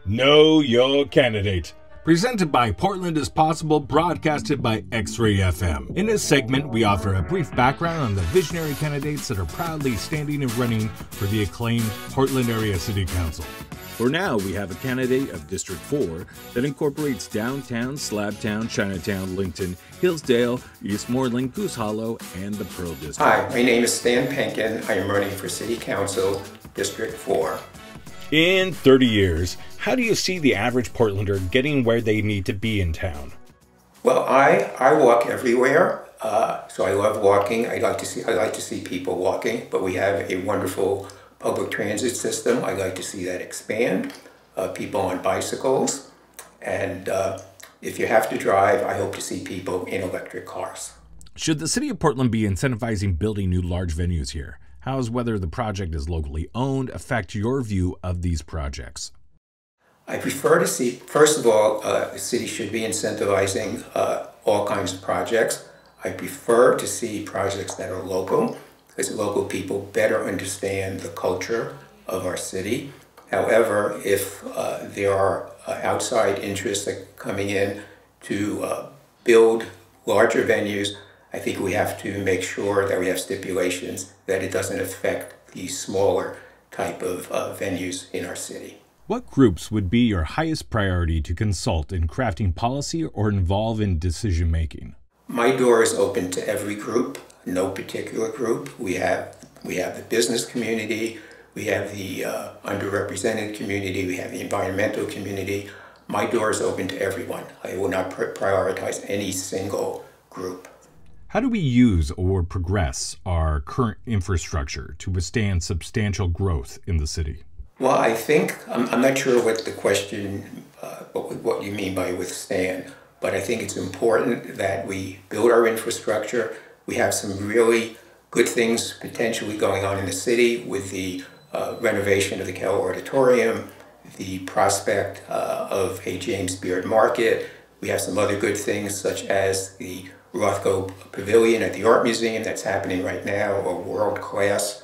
Know Your Candidate. Presented by Portland is Possible, broadcasted by XRAY FM. In this segment, we offer a brief background on the visionary candidates that are proudly standing and running for the acclaimed Portland Area City Council. For now, we have a candidate of District 4 that incorporates downtown, Slabtown, Chinatown, Lincoln, Hillsdale, Eastmoreland, Goose Hollow, and the Pearl District. Hi, my name is Stan Penkin. I am running for City Council, District 4. In 30 years, how do you see the average Portlander getting where they need to be in town? Well, I walk everywhere, so I love walking. I like to see people walking, but we have a wonderful public transit system. I'd like to see that expand. People on bicycles, and if you have to drive, I hope to see people in electric cars. Should the city of Portland be incentivizing building new large venues here? How does whether the project is locally owned affect your view of these projects? I prefer to see, first of all, the city should be incentivizing all kinds of projects. I prefer to see projects that are local, because local people better understand the culture of our city. However, if there are outside interests that are coming in to build larger venues, I think we have to make sure that we have stipulations that it doesn't affect the smaller type of venues in our city. What groups would be your highest priority to consult in crafting policy or involve in decision making? My door is open to every group, no particular group. We have the business community, we have the underrepresented community, we have the environmental community. My door is open to everyone. I will not prioritize any single group. How do we use or progress our current infrastructure to withstand substantial growth in the city? Well, I think, I'm not sure what the question, what you mean by withstand, but I think it's important that we build our infrastructure. We have some really good things potentially going on in the city with the renovation of the Keller Auditorium, the prospect of a James Beard Market. We have some other good things such as the Rothko Pavilion at the Art Museum that's happening right now, a world-class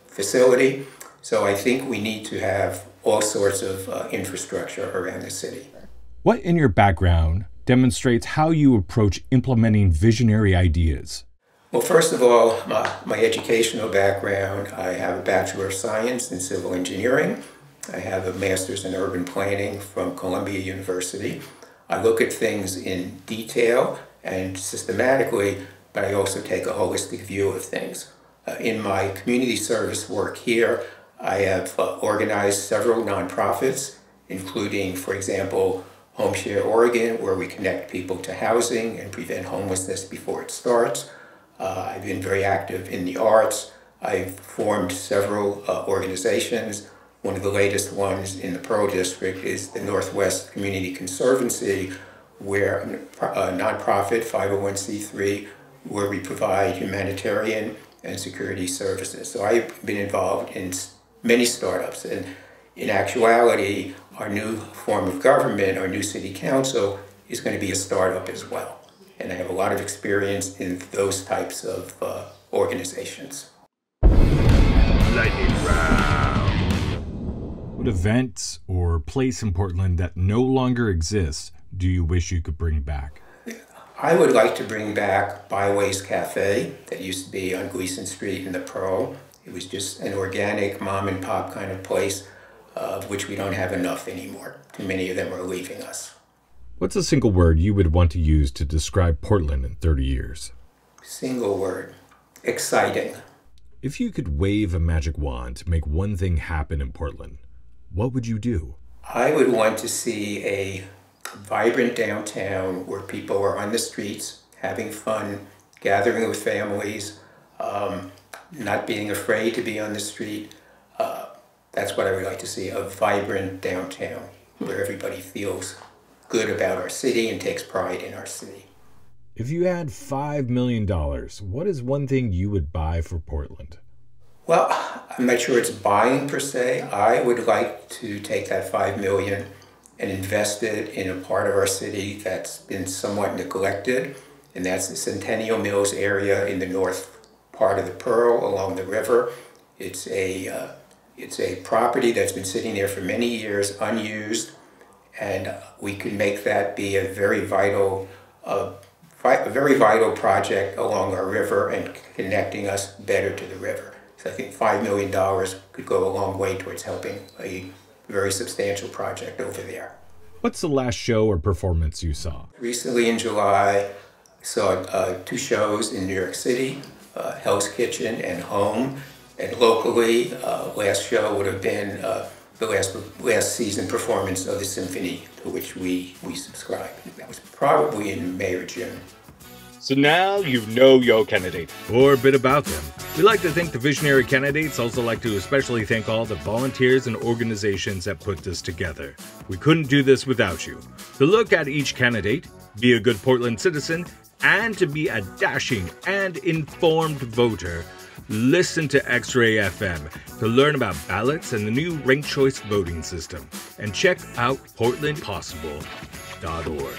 facility. So I think we need to have all sorts of infrastructure around the city. What in your background demonstrates how you approach implementing visionary ideas? Well, first of all, my educational background, I have a Bachelor of Science in Civil Engineering. I have a Master's in Urban Planning from Columbia University. I look at things in detail and systematically, but I also take a holistic view of things. In my community service work here, I have organized several nonprofits, including, for example, Home Share Oregon, where we connect people to housing and prevent homelessness before it starts. I've been very active in the arts. I've formed several organizations. One of the latest ones in the Pearl District is the Northwest Community Conservancy, where a nonprofit 501c3 where we provide humanitarian and security services. So I've been involved in many startups, and in actuality, our new form of government, our new city council, is going to be a startup as well. And I have a lot of experience in those types of organizations. Lightning round. What events or place in Portland that no longer exists do you wish you could bring back? I would like to bring back Byways Cafe that used to be on Gleason Street in the Pearl. It was just an organic mom and pop kind of place, of which we don't have enough anymore. Too many of them are leaving us. What's a single word you would want to use to describe Portland in 30 years? Single word: exciting. If you could wave a magic wand to make one thing happen in Portland, what would you do? I would want to see a vibrant downtown where people are on the streets, having fun, gathering with families, not being afraid to be on the street. That's what I would like to see, a vibrant downtown where everybody feels good about our city and takes pride in our city. If you had $5 million, what is one thing you would buy for Portland? Well, I'm not sure it's buying per se. I would like to take that $5 million and invest it in a part of our city that's been somewhat neglected, and that's the Centennial Mills area in the north part of the Pearl along the river. It's a It's a property that's been sitting there for many years, unused, and we could make that be a very vital project along our river and connecting us better to the river. So I think $5 million could go a long way towards helping a very substantial project over there. What's the last show or performance you saw? Recently in July, I saw 2 shows in New York City, Hell's Kitchen and Home. And locally, last show would have been the last season performance of the symphony to which we subscribe. That was probably in May or June. So now you know your candidate, or a bit about them. We like to thank the visionary candidates, also like to especially thank all the volunteers and organizations that put this together. We couldn't do this without you. To look at each candidate, be a good Portland citizen, and to be a dashing and informed voter, listen to X-Ray FM to learn about ballots and the new ranked choice voting system. And check out portlandpossible.org.